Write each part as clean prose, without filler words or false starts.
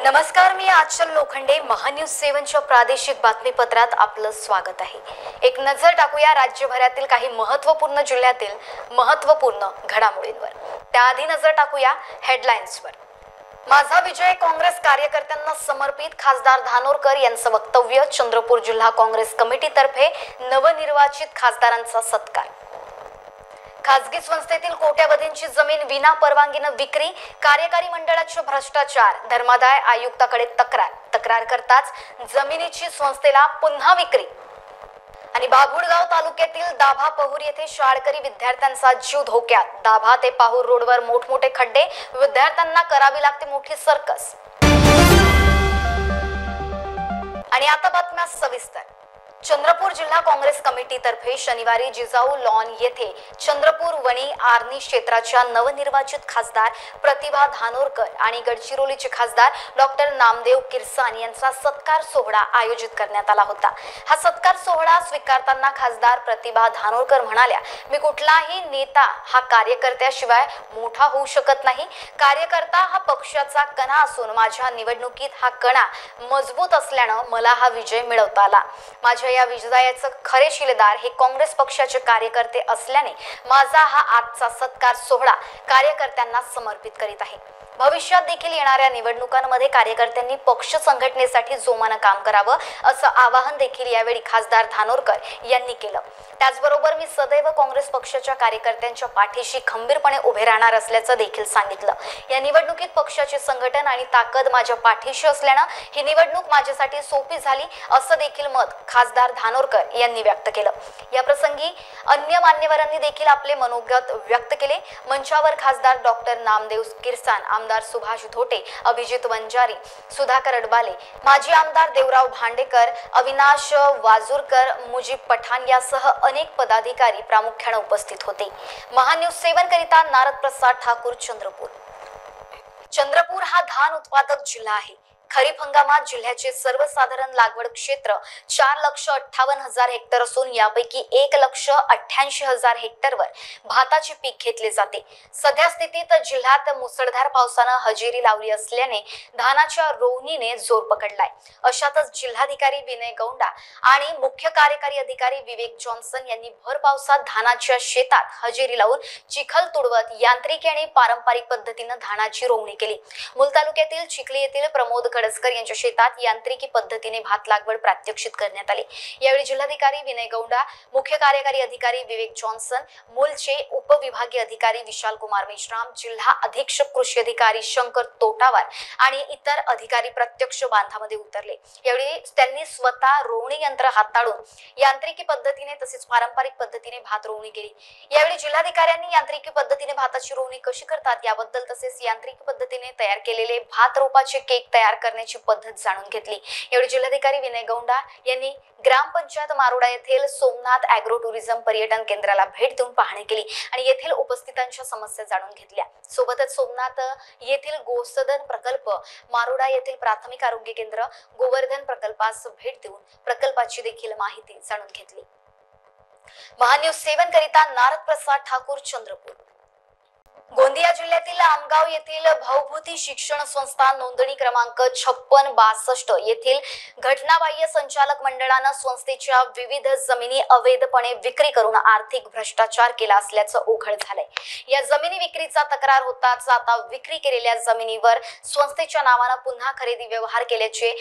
नमस्कार, मी आचल लोखंडे. महान्यूज 7च्या प्रादेशिक बातमीपत्रात आपलं स्वागत आहे. एक नजर टाकूया राज्यभरातील काही महत्त्वपूर्ण जिल्ह्यातील महत्त्वपूर्ण घडामोडींवर. त्याआधी नजर टाकूया हेडलाईन्सवर. माझा विजय काँग्रेस कार्यकर्त्यांना समर्पित. खासदार धानोरकर यांचं वक्तव्य. चंद्रपूर जिल्हा काँग्रेस कमिटीतर्फे नवनिर्वाचित खासदारांचा सत्कार. खासगी संस्थेतील कोट्यावधींची जमीन विना परवानगीनं विक्री. कार्यकारी मंडळाचे भ्रष्टाचार. धर्मादाय आयुक्ताकडे तक्रार करताच जमिनीची संस्थेला पुन्हा विक्री. आणि बाभुळगाव तालुक्यातील दाभा पहूर येथे शाळकरी विद्यार्थ्यांचा जीव धोक्यात. दाभा ते पाहूर रोडवर मोठमोठे खड्डे. विद्यार्थ्यांना करावी लागते मोठी सर्कस. आणि आता बातम्या सविस्तर. चंद्रपूर जिल्हा काँग्रेस कमिटीतर्फे शनिवारी जिजाऊ लॉन येथे चंद्रपूर वणी आर्नी क्षेत्राच्या नवनिर्वाचित खासदार प्रतिभा धानोरकर आणि गडचिरोलीचे खासदार डॉक्टर नामदेव किरसान यांचा सत्कार सोहळा आयोजित करण्यात आला होता. हा सत्कार सोहळा स्वीकारताना खासदार प्रतिभा धानोरकर म्हणाल्या, मी कुठलाही नेता हा कार्यकर्त्याशिवाय मोठा होऊ शकत नाही. कार्यकर्ता हा पक्षाचा कणा असून माझ्या निवडणुकीत हा कणा मजबूत असल्यानं मला हा विजय मिळवता आला. माझ्या या विजयाचे खरे शिलेदार हे काँग्रेस पक्षाचे कार्यकर्ते असल्याने माझा हा आजचा सत्कार सोहळा कार्यकर्त्यांना समर्पित करीत आहे. भविष्यात देखील येणाऱ्या निवडणुकांमध्ये कार्यकर्त्यांनी पक्ष संघटनेसाठी जोमानं काम करावं असं आवाहन देखील यावेळी खासदार धानोरकर यांनी केलं. त्याचबरोबर मी सदैव काँग्रेस पक्षाच्या कार्यकर्त्यांच्या पाठीशी खंबीरपणे उभे राहणार असल्याचं देखील सांगितलं. या निवडणुकीत पक्षाचे संघटन आणि ताकद माझ्या पाठीशी असल्यानं ही निवडणूक माझ्यासाठी सोपी झाली असं देखील मत खासदार धानोरकर यांनी व्यक्त केलं. या प्रसंगी अन्य मान्यवरांनी देखील आपले मनोगत व्यक्त केले. मंचावर खासदार डॉक्टर नामदेव किरसान, आमदार सुभाष धोटे, अभिजित वंजारी, सुधाकर अडबाले, माजी आमदार देवराव भांडेकर, अविनाश वाजूरकर, मुजीब पठाण यासह अनेक पदाधिकारी प्रामुख्याने उपस्थित होते. महान्यूज 7 करिता नारद प्रसाद ठाकूर, चंद्रपूर. चंद्रपूर हा धान उत्पादक जिल्हा आहे. खरीप हंगामात जिल्ह्याचे सर्वसाधारण लागवड क्षेत्र 4,58,000 हेक्टर असून यापैकी 1,88,000 हेक्टरवर भाताचे पीक घेतले जाते. सध्या स्थितीत जिल्ह्यात मुसळधार पावसानं हजेरी लावली असल्याने धानाच्या रोवणीने जोर पकडलाय. अशातच जिल्हाधिकारी विनय गौंडा आणि मुख्य कार्यकारी अधिकारी विवेक जॉन्सन यांनी भर पावसात धानाच्या शेतात हजेरी लावून चिखल तुडवत यांत्रिकी आणि पारंपरिक पद्धतीने धानाची रोवणी केली. मूल तालुक्यातील चिखली येथील प्रमोद गडसकर यांच्या शेतात यांत्रिकी पद्धतीने भात लागवड प्रात्यक्षित करण्यात आली. यावेळी जिल्हाधिकारी विनय गौंडा, मुख्य कार्यकारी अधिकारी विवेक जॉन्सन, मूलचे उपविभागीय अधिकारी विशाल कुमार मेश्राम, जिल्हा अधीक्षक कृषी अधिकारी शंकर तोटावार आणि इतर अधिकारी प्रत्यक्ष बांधामध्ये उतरले. यावेळी त्यांनी स्वतः रोवणी यंत्र हाताळून यांत्रिकी पद्धतीने तसेच पारंपरिक पद्धतीने भात रोवणी केली. यावेळी जिल्हाधिकाऱ्यांनी यांत्रिकी पद्धतीने भाताची रोवणी कशी करतात याबद्दल तसेच यांत्रिकी पद्धतीने तयार केलेले भात रोपाचे केक तयार करण्याची पद्धत जाणून घेतली. यावेळी जिल्हाधिकारी विनय गौंडा यांनी ग्रामपंचायत मारोडा येथील सोमनाथ ॲग्रो टुरिझम पर्यटन केंद्राला भेट देऊन पाहणी केली आणि येथील उपस्थितांच्या समस्या जाणून घेतल्या. सोबतच सोमनाथ येथील गोसदन प्रकल्प, मारोडा येथील प्राथमिक आरोग्य केंद्र, गोवर्धन प्रकल्पास भेट देऊन प्रकल्पाची देखील माहिती जाणून घेतली. महान्यूज 7 करिता नारद प्रसाद ठाकूर, चंद्रपूर. गोंदिया जिल्ह्यातील आमगाव येथील भाऊभूती शिक्षण संस्था नोंदणी क्रमांक 5662 येथील घटनाबाह्य संचालक मंडळानं संस्थेच्या विविध जमिनी अवैधपणे विक्री करून आर्थिक भ्रष्टाचार केला असल्याचं उघड झालंय. या जमिनी विक्रीचा तक्रार होताच आता विक्री केलेल्या जमिनीवर संस्थेच्या नावानं पुन्हा खरेदी व्यवहार केल्याचे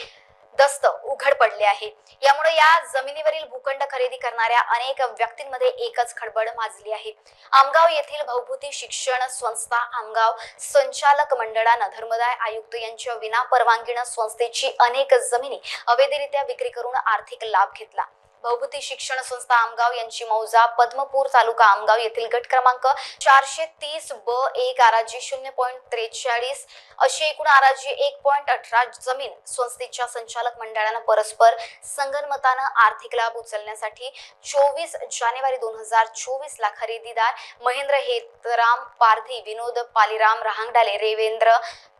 दस्त उघड पडले आहे. यामुळे या जमिनीवरील भूखंड खरेदी करणाऱ्या अनेक व्यक्तींमध्ये एकच खळबळ माजली आहे. आमगाव येथील भाऊभूती शिक्षण संस्था आमगाव संचालक मंडळानं धर्मादाय आयुक्त यांच्या विना परवानगीनं संस्थेची अनेक जमिनी अवैधरित्या विक्री करून आर्थिक लाभ घेतला. भाऊभूती शिक्षण संस्था आमगाव यांची मौजा पद्मपूर तालुका आमगाव येथील गट क्रमांक 430/1 आराजी 0.43 अशी एकूण आराजी 1.18 जमीन संस्थेच्या संचालक मंडळानं परस्पर संगनमतानं आर्थिक लाभ उचलण्यासाठी 24 जानेवारी 2024 ला खरेदीदार महेंद्र हेतराम पारधी, विनोद पालीराम रहांगडाले, रेवेंद्र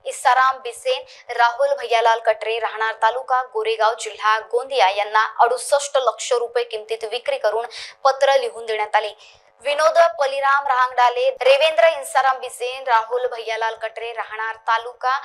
इसाराम बिसेन, राहुल भैयालाल कटरे, राहणार तालुका गोरेगाव, जिल्हा गोंदिया यांना 68 लाख रुपये किमतीत विक्री करून पत्र लिहून देण्यात आले. विनोद पलिराम रहांगडाले, रेवेंद्र इंसाराम बिसेन, राहुल भैयालाल कटरे, राहणार तालुका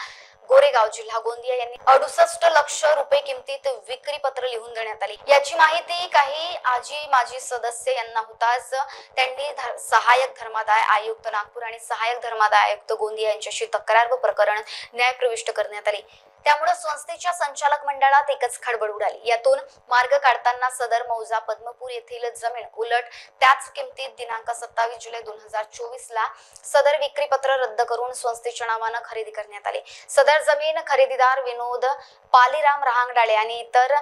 गोरेगाव, जिल्हा गोंदिया यांनी 68 लाख रुपये किमतीत विक्री पत्र लिहून देण्यात आली। याची माहिती काही आजी माजी सदस्य यांना होताच त्यांनी सहाय्यक धर्मादाय आयुक्त नागपूर आणि सहाय्यक धर्मादाय आयुक्त गोंदिया यांच्याशी तक्रार व प्रकरण न्यायप्रविष्ट करण्यात आले। त्यामुळे संस्थेच्या संचालक मंडळात एकच खळबळ उडाली। यातून मार्ग काढताना सदर मौजा पद्मपूर येथील जमीन उलट त्याच किमतीत दिनांक 27 जुलै 2024 ला सदर विक्री पत्र रद्द करून संस्थेच्या नावाने खरेदी करण्यात आले। सदर जमीन खरेदीदार विनोद पालिराम रहांगडाले आणि इतर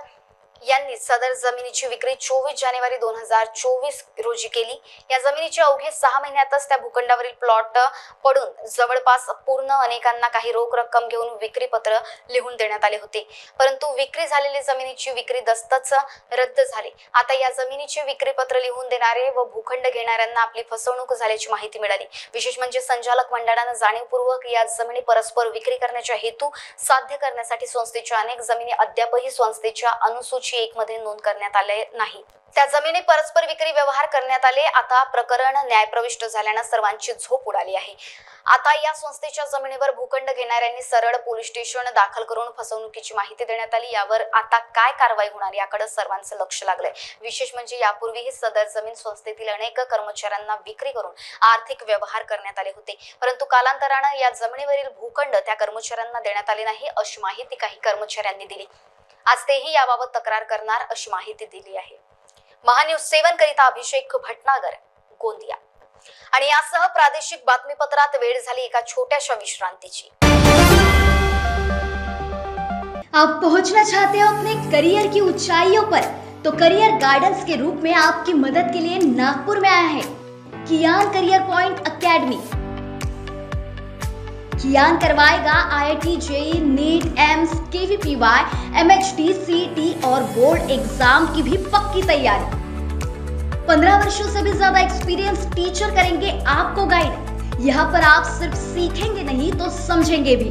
यांनी सदर जमिनीची विक्री 24 जानेवारी 2024 रोजी केली। या जमिनीच्या अवघे 6 महिन्यातच त्या भूखंडावरील प्लॉट पडून जवळपास पूर्ण अनेकांना काही रोख रक्कम घेऊन विक्री पत्र लिहून देण्यात आले होते, परंतु विक्री झालेली जमिनीची विक्री दस्तच रद्द झाली। आता या जमिनीचे विक्री पत्र लिहून देणारे व भूखंड घेणाऱ्यांना आपली फसवणूक झाल्याची माहिती मिळाली। विशेष म्हणजे संचालक मंडळाने जाणीवपूर्वक या जमिनी परस्पर विक्री करण्याचा हेतू साध्य करण्यासाठी संस्थेच्या अनेक जमिनी अद्यापही संस्थेच्या अनुसूची 1 मध्ये नोंद करण्यात आले नाही। त्या जमिनी परस्पर विक्री व्यवहार करण्यात आले। आता प्रकरण न्यायप्रविष्ट झाल्याने सर्वांची झोप उडाली आहे। आता या संस्थेच्या जमिनीवर भूखंड घेणाऱ्यांनी सरळ पोलीस स्टेशन दाखल करून फसवणुकीची माहिती देण्यात आली। यावर आता काय कारवाई होणार याकडे सर्वांचं लक्ष लागलंय। विशेष म्हणजे यापूर्वीही सदर जमीन संस्थेतील अनेक कर्मचाऱ्यांना विक्री करून आर्थिक व्यवहार करण्यात आले होते, परंतु कालांतराने या जमिनीवरील भूखंड त्या कर्मचाऱ्यांना देण्यात आले नाही अशी माहिती काही कर्मचाऱ्यांनी दिली। आज तेही याबाबत तक्रार करणार अशी माहिती दिली आहे। महान्यूज 7 करिता अभिषेक भटनागर, गोंदिया। आणि यासह प्रादेशिक बातमीपत्रात वेळ झाली एका छोट्याशा विश्रांतीची। आप पहुंचना चाहते हो अपने करियर की ऊंचाइयों पर, तो करियर गाइडेंस के रूप में आपकी मदद के लिए नागपुर में आया है कियान करियर पॉइंट एकेडमी। कियान करवाएगा IIT, JEE, नीट, एम्स, KVPY, MHD, CET और बोर्ड एग्जाम की भी पक्की तैयारी। 15 वर्षों से भी ज्यादा एक्सपीरियंस टीचर करेंगे आपको गाइड। यहाँ पर आप सिर्फ सीखेंगे नहीं तो समझेंगे भी।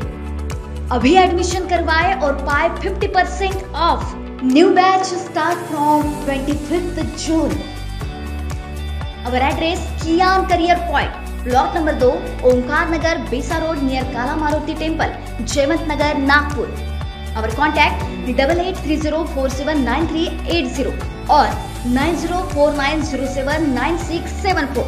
अभी एडमिशन करवाए और पाए 50% off. New batch start from 25th June. Our address Kiyan career point, block number 2, Omkar Nagar, Besa road near Kala Maruti temple, Jaywant Nagar, Nagpur. Our contact 8830479380 और 9049079674।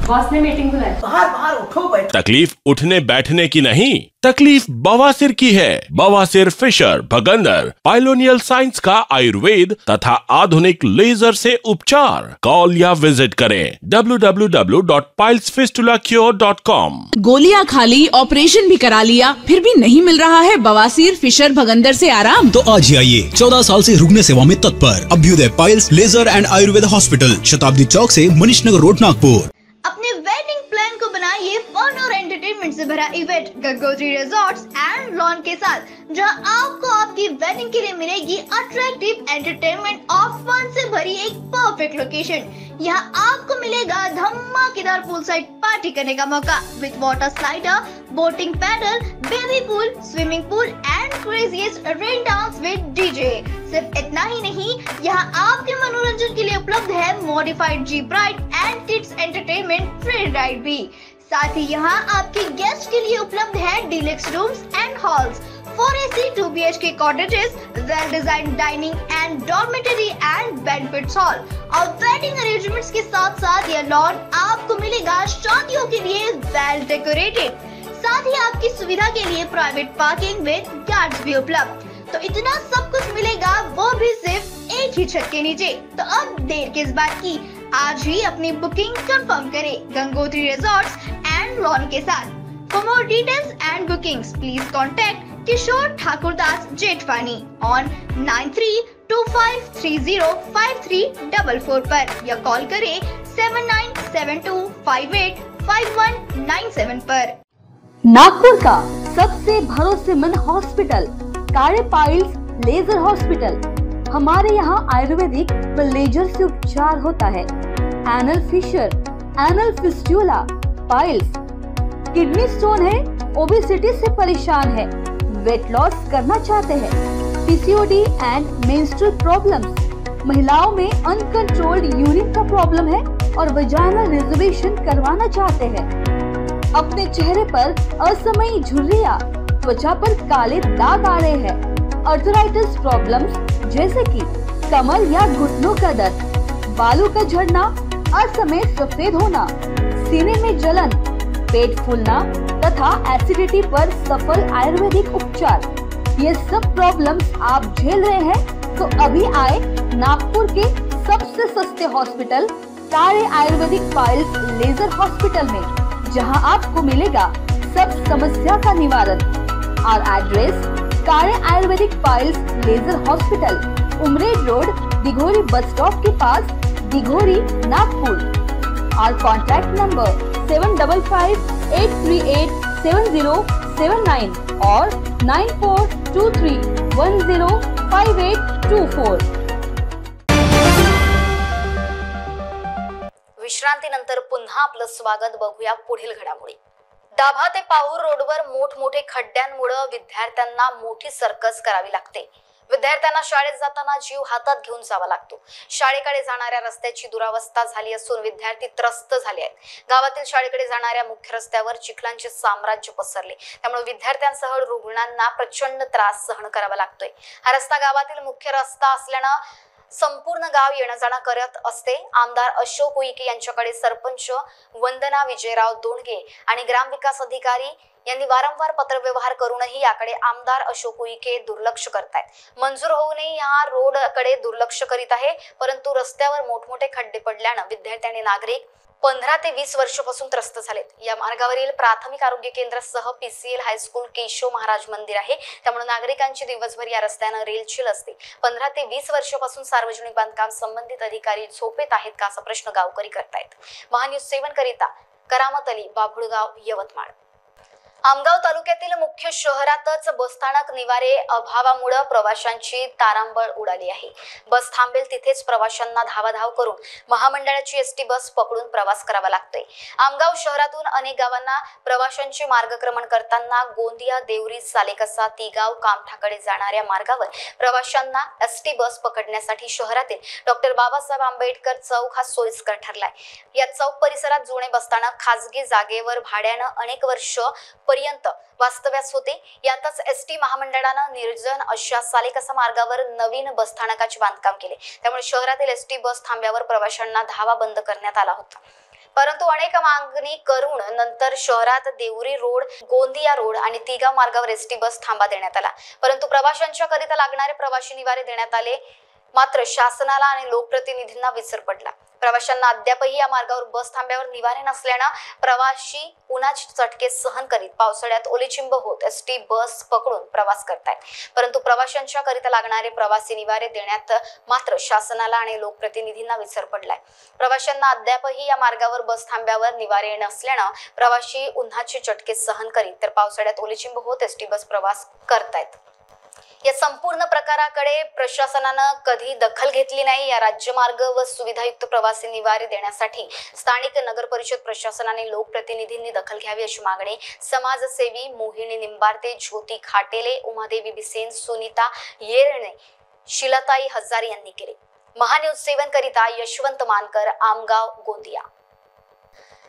बॉस ने मीटिंग बुलाई। बाहर उठो बैठो। तकलीफ उठने बैठने की नहीं, तकलीफ बवासीर की है। बवासीर फिशर भगंदर पाइलोनियल साइंस का आयुर्वेद तथा आधुनिक लेजर से उपचार। कॉल या विजिट करें www.pilesfistulacure.com। गोलियां खा ली, ऑपरेशन भी करा लिया, फिर भी नहीं मिल रहा है बवासीर फिशर भगंदर से आराम? तो आज ही आइए 14 साल से रुकने सेवा में तत्पर Abhyuday piles laser and Ayurveda hospital, Shatabdi Chowk से मनीष नगर रोड, नागपुर। अपने वेडिंग प्लान को बनाइए फन और एंटरटेनमेंट से भरा event Gangotri resorts and lawn के साथ, जहां आपको आपकी वेडिंग के लिए मिलेगी अट्रैक्टिव एंटरटेनमेंट और फन से भरी एक परफेक्ट लोकेशन। यहाँ आपको मिलेगा धमाकेदार पूल साइड पार्टी करने का मौका with water slider, boating paddle, baby pool, swimming pool and craziest rain dance with DJ. सिर्फ इतना ही नहीं, यहाँ आपके मनोरंजन के लिए उपलब्ध है modified jeep ride end kids entertainment free ride भी। साथ ही यहाँ आपके गेस्ट के लिए उपलब्ध है deluxe rooms end halls, 4 AC 2 BHK cottages, well designed dining and dormitory and banquet hall और वेडिंग अरेंजमेंट्स के साथ साथ यह लॉन आपको मिलेगा शादियों के लिए वेल डेकोरेटेड। साथ ही आपकी सुविधा के लिए प्राइवेट पार्किंग विद गार्ड्स भी उपलब्ध। तो इतना सब कुछ मिलेगा, वो भी सिर्फ एक ही छत के नीचे। तो अब देर किस बात की, आज ही अपनी बुकिंग कंफर्म करें गंगोत्री रिजॉर्ट्स एंड लॉन के साथ। For more details and bookings please contact Kishor Thakurdas Jethwani on 9325305344 पर या कॉल करें 7972585197 पर। नागपुर का सबसे भरोसेमंद hospital Kale piles laser hospital. हमारे यहाँ आयुर्वेदिक व लेजर से उपचार होता है। Anal fissure, anal fistula, piles, kidney stone है, ओबेसिटी से परेशान है, वेट लॉस करना चाहते हैं, PCOD एंड मेंस्ट्रुअल प्रॉब्लम्स, महिलाओं में अनकंट्रोल्ड यूरिन का प्रॉब्लम है और वजाइनल रिजर्वेशन करवाना चाहते हैं। अपने चेहरे पर असमयी झुर्रियां, त्वचा पर काले दाग आ रहे हैं, अर्थराइटिस प्रॉब्लम्स जैसे कि कमर या घुटनों का दर्द, बालों का झड़ना, असमय सफेद होना, सीने में जलन, पेट फूलना तथा एसिडिटी पर सफल आयुर्वेदिक उपचार, ये सब प्रॉब्लम्स आप झेल रहे हैं तो अभी आए नागपुर के सबसे सस्ते हॉस्पिटल कार्य आयुर्वेदिक पाइल्स लेजर हॉस्पिटल में, जहां आपको मिलेगा सब समस्या का निवारण। और address Karya Ayurvedic piles laser hospital, Umred road, Dighori bus stop के पास, दिघोरी, नागपुर। और कॉन्टैक्ट नंबर 7538387079 और 9423105824। विश्रांतीनंतर पुन्हा आपलं स्वागत। बघूया पुढील घडामोडी। दाभा ते पाऊर रोडवर मोठमोठे खड्ड्यांमुळे विद्यार्थ्यांना मोठी सर्कस करावी लागते। विद्यार्थ्यांना शाळेत जाताना जीव हातात घेऊन जावा लागतो। शाळेकडे जाणाऱ्या रस्त्याची दुरावस्था झाली असून विद्यार्थी त्रस्त झाले आहेत। गावातील शाळेकडे जाणाऱ्या मुख्य रस्त्यावर चिखलांचे साम्राज्य पसरले, त्यामुळे विद्यार्थ्यांसह रुग्णांना प्रचंड त्रास सहन करावा लागतोय। हा रस्ता गावातील मुख्य रस्ता असल्याने संपूर्ण गाव येणं जाणं करत असते। आमदार अशोक उईके यांच्याकडे सरपंच वंदना विजयराव दोंडगे आणि ग्रामविकास अधिकारी यांनी वारंवार पत्रव्यवहार करूनही याकडे आमदार अशोक उईके दुर्लक्ष करतायत। मंजूर होऊनही या रोडकडे दुर्लक्ष करीत आहे, परंतु रस्त्यावर मोठमोठे खड्डे पडल्याने विद्यार्थी आणि नागरिक 15 ते 20 वर्षापासून त्रस्त झालेत। या मार्गावरील प्राथमिक आरोग्य केंद्रासह पीसीएल हायस्कूल, केशव महाराज मंदिर आहे, त्यामुळे नागरिकांची दिवसभर या रस्त्याने रेलचेल असते। 15 ते 20 वर्षापासून सार्वजनिक बांधकाम संबंधित अधिकारी झोपेत आहेत का असा प्रश्न गावकरी करतायत। महान्यूज 7 करिता करामत अली, बाभुळगाव, यवतमाळ। आमगाव तालुक्यातील मुख्य शहरातच बसस्थानक निवारे अभावामुळे प्रवाशांची तारांबळ उडाली आहे। बस थांबेल तिथेच प्रवाशांना धावाधाव करून महामंडळाची एसटी बस पकडून प्रवास करावा लागतोय। आमगाव शहरातून अनेक गावांना प्रवाशांचे मार्गक्रमण करताना गोंदिया, देवरी, सालेकसा, तिगाव, कामठाकडे जाणाऱ्या मार्गावर प्रवाशांना एसटी बस पकडण्यासाठी शहरातील डॉक्टर बाबासाहेब आंबेडकर चौक हा सोयीस्कर ठरलाय। या चौक परिसरात जुने बसस्थानक खासगी जागेवर भाड्यानं अनेक वर्ष पर्यंत वास्तव्यास होते। यातच एसटी महामंडळानं निर्जन अशा सालेकसा मार्गावर नवीन बसस्थानकाचे बांधकाम केले, त्यामुळे शहरातील एसटी बस थांब्यावर प्रवाशांना धावा बंद करण्यात आला होता। परंतु अनेक मागणी करून नंतर शहरात देवरी रोड, गोंदिया रोड आणि तिगाव मार्गावर एसटी बस थांबा देण्यात आला, परंतु प्रवाशांच्या करिता लागणारे प्रवासी निवारे देण्यात आले। मात्र शासनाला आणि लोकप्रतिनिधींना विसर पडला। प्रवाशांना अद्यापही या मार्गावर बस थांब्यावर निवारे नसल्याने प्रवासी उन्हाचे चटके सहन करीत पावसाळ्यात ओलेचिंब होत एसटी बस पकडून प्रवास करतायत, परंतु प्रवाशांच्या करिता लागणारे प्रवासी निवारे देण्यात मात्र शासनाला आणि लोकप्रतिनिधींना विसर पडलाय। प्रवाशांना अद्यापही या मार्गावर बस थांब्यावर निवारे नसल्याने प्रवासी उन्हाचे चटके सहन करीत तर पावसाळ्यात ओलेचिंब होत एसटी बस प्रवास करतायत। या संपूर्ण प्रकाराकडे प्रशासनानं कधी दखल घेतली नाही। या राज्यमार्ग व सुविधायुक्त प्रवासी निवारे देण्यासाठी स्थानिक नगर परिषद प्रशासनाने लोकप्रतिनिधींनी दखल घ्यावी अशी मागणी समाजसेवी मोहिनी निंबारते, ज्योती खाटेले, उमादेवी बिसेन, सुनीता येरणे, शिलाताई हजारे यांनी केले। महान्यूज 7 करिता यशवंत मानकर, आमगाव, गोंदिया।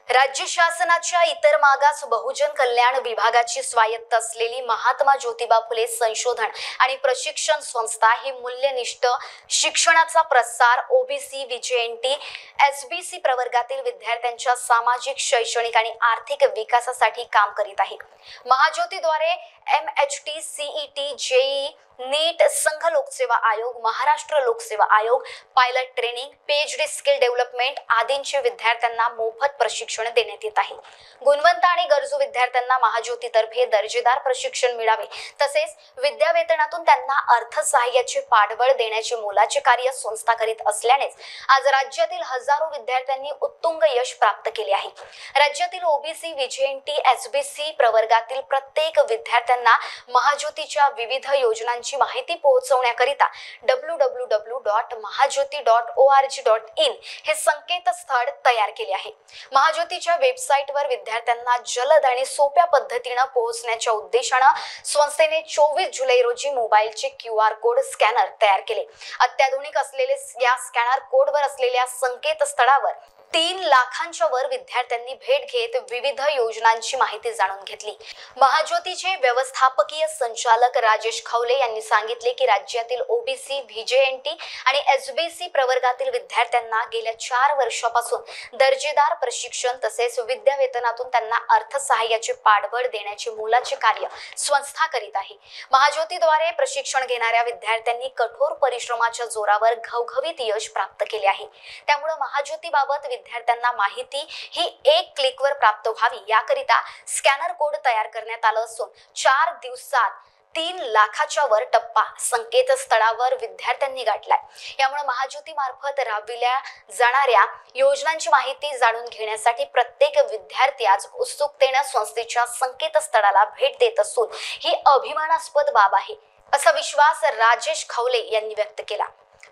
राज्य शासनाच्या इतर मागास बहुजन कल्याण विभागाची स्वायत्त असलेली महात्मा ज्योतिबा फुले संशोधन आणि प्रशिक्षण संस्था ही मूल्यनिष्ठ शिक्षणाचा प्रसार, ओबीसी, व्हीजेएनटी, एसबीसी प्रवर्गातील विद्यार्थ्यांच्या सामाजिक, शैक्षणिक आणि आर्थिक विकासासाठी काम करीत आहे। महाज्योतीद्वारे एमएचटी, सीईटी, जेईई, नीट, संघ लोकसेवा आयोग, महाराष्ट्र लोकसेवा आयोग, pilot training, PhD skill development आदींचे विद्यार्थ्यांना मोफत प्रशिक्षण देण्यात येत आहे। गुणवंत आणि गरजू विद्यार्थ्यांना महाज्योतीतर्फे दर्जेदार प्रशिक्षण मिळावे तसेच विद्यावेतनातून त्यांना अर्थसहाय्याचे पाठबळ देण्याचे मोलाचे कार्य संस्था करीत असल्यानेच आज राज्यातील हजारो विद्यार्थ्यांनी उत्तुंग यश प्राप्त केले आहे। राज्यातील ओबीसी, व्हीजेएनटी, एसबीसी प्रवर्गातील प्रत्येक विद्यार्थ्यांना महाज्योतीच्या विविध योजनांची योजनांची माहिती पोहोचवण्याकरिता www.mahajyoti.org.in हे संकेतस्थळ तयार केले आहे. महाज्योतीच्या वेबसाईटवर विद्यार्थ्यांना जलद आणि सोप्या पद्धतीने पोहोचण्याच्या उद्देशाने संस्थेने 24 जुलै रोजी मोबाईलचे QR कोड स्कॅनर तयार केले. अत्याधुनिक असलेले या स्कॅनर कोडवर असलेल्या संकेतस्थळावर 3 लाखांच्या वर विद्यार्थ्यांनी भेट घेत विविध योजनांची माहिती जाणून घेतली. महाज्योतीचे व्यवस्थापकीय संचालक राजेश खवले यांनी सांगितले की राज्यातील OBC, VJNT आणि SBC प्रवर्गातील विद्यार्थ्यांना गेल्या 4 वर्षापासून दर्जेदार प्रशिक्षण तसेच विद्यावेतनातून त्यांना अर्थसहाय्याचे पाठबळ देण्याचे मोलाचे कार्य संस्था करीत आहे. महाज्योतीद्वारे प्रशिक्षण घेणाऱ्या विद्यार्थ्यांनी कठोर परिश्रमाच्या जोरावर घवघवीत यश प्राप्त केले आहे. त्यामुळे महाज्योतीबाबत विद्यार्थ्यांना माहिती ही 1 क्लिकवर प्राप्त व्हावी याकरिता स्कॅनर कोड तयार करण्यात आला असून 4 दिवसात 3 लाखाच्या वर टप्पा संकेतस्थळावर विद्यार्थ्यांनी गाठलाय. यामुळे महाज्योती मार्फत राबविल्या जाणाऱ्या योजनांची माहिती जाणून घेण्यासाठी प्रत्येक विद्यार्थी आज उत्सुकतेने संस्थेच्या संकेतस्थळाला भेट देत असून ही अभिमानास्पद बाब आहे असा विश्वास राजेश खवले यांनी व्यक्त केला.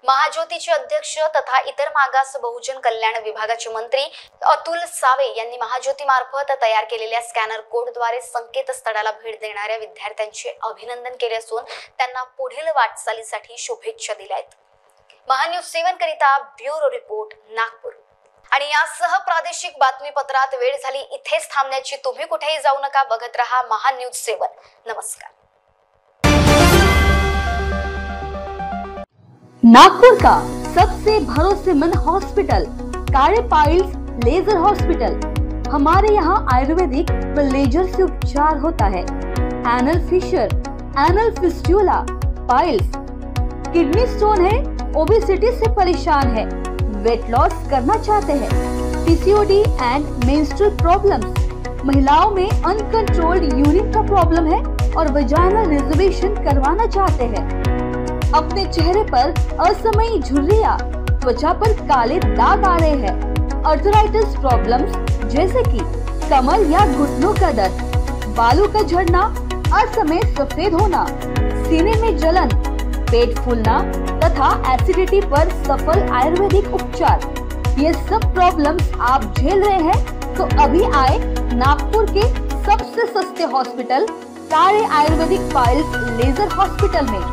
महाज्योतीचे अध्यक्ष तथा इतर मागास बहुजन कल्याण विभागाचे मंत्री अतुल सावे यांनी महाज्योती मार्फत तयार केलेल्या स्कॅनर कोडद्वारे संकेतस्थळाला भेट देणाऱ्या विद्यार्थ्यांचे अभिनंदन केले असून त्यांना पुढील वाटचालीसाठी शुभेच्छा दिल्या आहेत. महान्यूज 7 करिता ब्युरो रिपोर्ट नागपूर. आणि यासह प्रादेशिक बातमीपत्रात वेळ झाली इथेच थांबण्याची. तुम्ही कुठेही जाऊ नका, बघत रहा महान्यूज 7. नमस्कार. नागपुर का सबसे भरोसेमंद hospital Kale piles laser hospital. हमारे यहाँ आयुर्वेदिक व लेजर से उपचार होता है. Anal fissure, anal fistula, piles, kidney stone है, ओबेसिटी से परेशान है, वेट लॉस करना चाहते हैं, PCOD एंड मेंस्ट्रुअल प्रॉब्लम्स, महिलाओं में अनकंट्रोल्ड यूरिन का प्रॉब्लम है और वजाइनल रिजर्वेशन करवाना चाहते हैं, अपने चेहरे पर असमयी झुर्रियां, त्वचा पर काले दाग आ रहे हैं, अर्थराइटिस प्रॉब्लम्स जैसे कि कमर या घुटनों का दर्द, बालों का झड़ना, असमय सफेद होना, सीने में जलन, पेट फूलना तथा एसिडिटी पर सफल आयुर्वेदिक उपचार, ये सब प्रॉब्लम्स आप झेल रहे हैं तो अभी आए नागपुर के सबसे सस्ते hospital Kale Ayurvedic piles laser hospital में,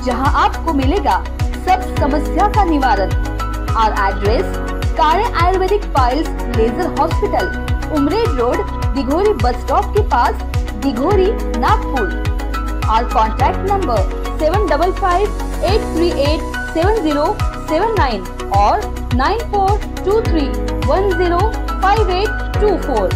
जहां आपको मिलेगा सब समस्या का निवारण. और address Kale Ayurvedic piles laser hospital, Umred road, Dighori bus stop के पास, दिघोरी, नागपुर. और कॉन्टैक्ट नंबर 7558387079 और 9423105824.